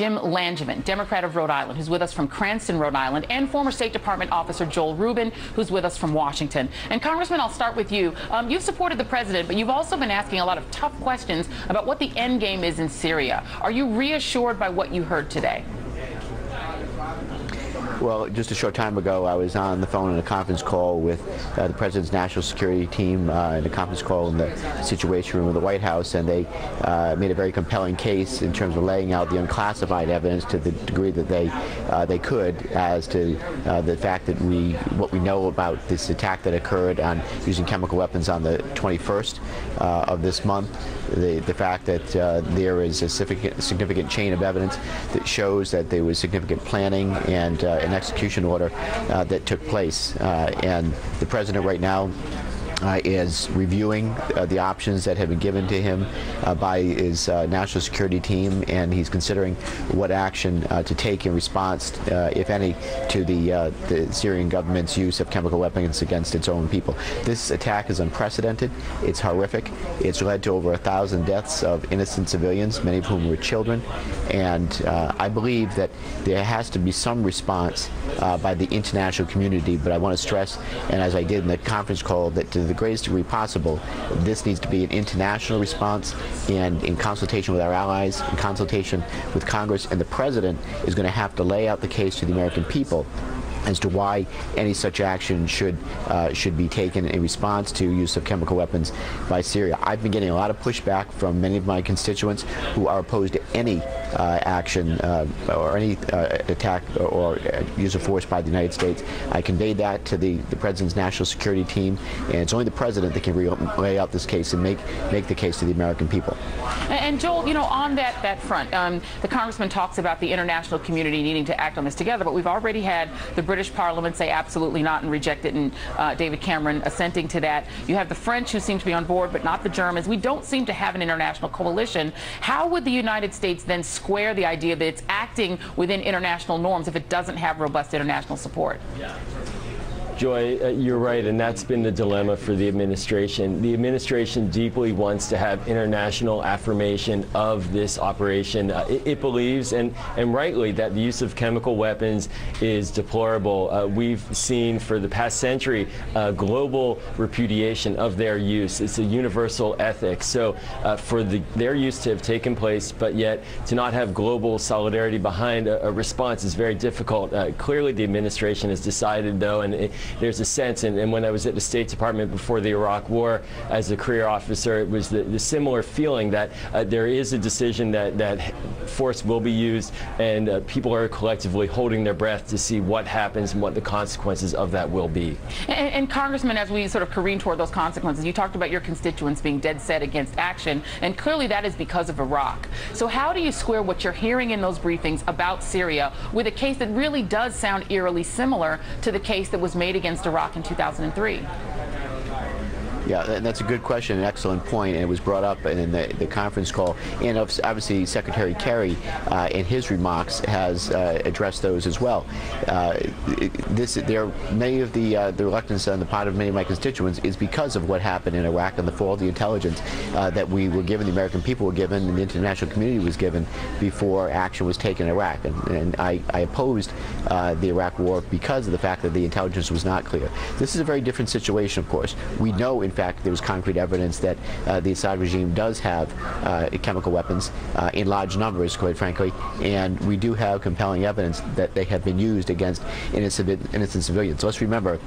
Jim Langevin, Democrat of Rhode Island, who's with us from Cranston, Rhode Island, and former State Department officer Joel Rubin, who's with us from Washington. And Congressman, I'll start with you. You've supported the president, but you've also been asking a lot of tough questions about what the end game is in Syria. Are you reassured by what you heard today? Well, just a short time ago, I was on the phone in a conference call with the President's national security team in a conference call in the Situation Room of the White House, and they made a very compelling case in terms of laying out the unclassified evidence to the degree that they could as to the fact that what we know about this attack that occurred on using chemical weapons on the 21st of this month, the fact that there is a significant chain of evidence that shows that there was significant planning and an execution order that took place, and the president right now is reviewing the options that have been given to him by his national security team, and he's considering what action to take in response, if any, to the Syrian government's use of chemical weapons against its own people. This attack is unprecedented. It's horrific. It's led to over 1,000 deaths of innocent civilians, many of whom were children, and I believe that there has to be some response by the international community, but I want to stress, and as I did in the conference call, that to the greatest degree possible, this needs to be an international response, and in consultation with our allies, in consultation with Congress, and the President is going to have to lay out the case to the American people as to why any such action should be taken in response to use of chemical weapons by Syria. I've been getting a lot of pushback from many of my constituents who are opposed to any action or any attack or use of force by the United States. I conveyed that to the President's national security team, and it's only the President that can lay out this case and make the case to the American people. And Joel, you know, on that front, the Congressman talks about the international community needing to act on this together, but we've already had the British Parliament say absolutely not and reject it, and David Cameron assenting to that. You have the French who seem to be on board, but not the Germans. We don't seem to have an international coalition. How would the United States then square the idea that it's acting within international norms if it doesn't have robust international support? Joy, you're right, and that's been the dilemma for the administration. The administration deeply wants to have international affirmation of this operation. It believes, and rightly, that the use of chemical weapons is deplorable. We've seen for the past century global repudiation of their use. It's a universal ethic. So for their use to have taken place, but yet to not have global solidarity behind a response is very difficult. Clearly, the administration has decided, though, and there's a sense, and when I was at the State Department before the Iraq War as a career officer, it was the similar feeling that there is a decision that force will be used, and people are collectively holding their breath to see what happens and what the consequences of that will be. And Congressman, as we sort of careen toward those consequences, you talked about your constituents being dead set against action, and clearly that is because of Iraq. So how do you square what you're hearing in those briefings about Syria with a case that really does sound eerily similar to the case that was made against Iraq in 2003? Yeah, and that's a good question, an excellent point, and it was brought up in the conference call. And obviously, Secretary Kerry, in his remarks, has addressed those as well. Many of the reluctance on the part of many of my constituents is because of what happened in Iraq and the faulty intelligence that we were given, the American people were given, and the international community was given before action was taken in Iraq. And I opposed the Iraq war because of the fact that the intelligence was not clear. This is a very different situation, of course. We know, in fact, there was concrete evidence that the Assad regime does have chemical weapons in large numbers, quite frankly, and we do have compelling evidence that they have been used against innocent civilians. So let's remember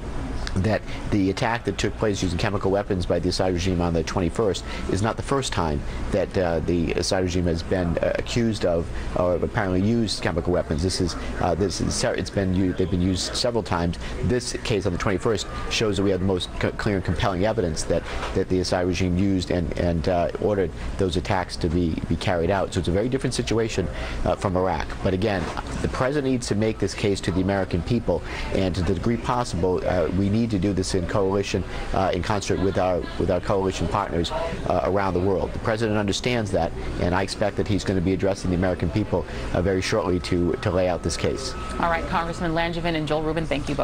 that the attack that took place using chemical weapons by the Assad regime on the 21st is not the first time that the Assad regime has been accused of or apparently used chemical weapons. They've been used several times. This case on the 21st shows that we have the most clear and compelling evidence that the Assad regime used and ordered those attacks to be carried out. So it's a very different situation from Iraq. But again, the president needs to make this case to the American people, and to the degree possible, we need to do this in coalition, in concert with our coalition partners around the world. The president understands that, and I expect that he's going to be addressing the American people very shortly to lay out this case. All right, Congressman Langevin and Joel Rubin, thank you both.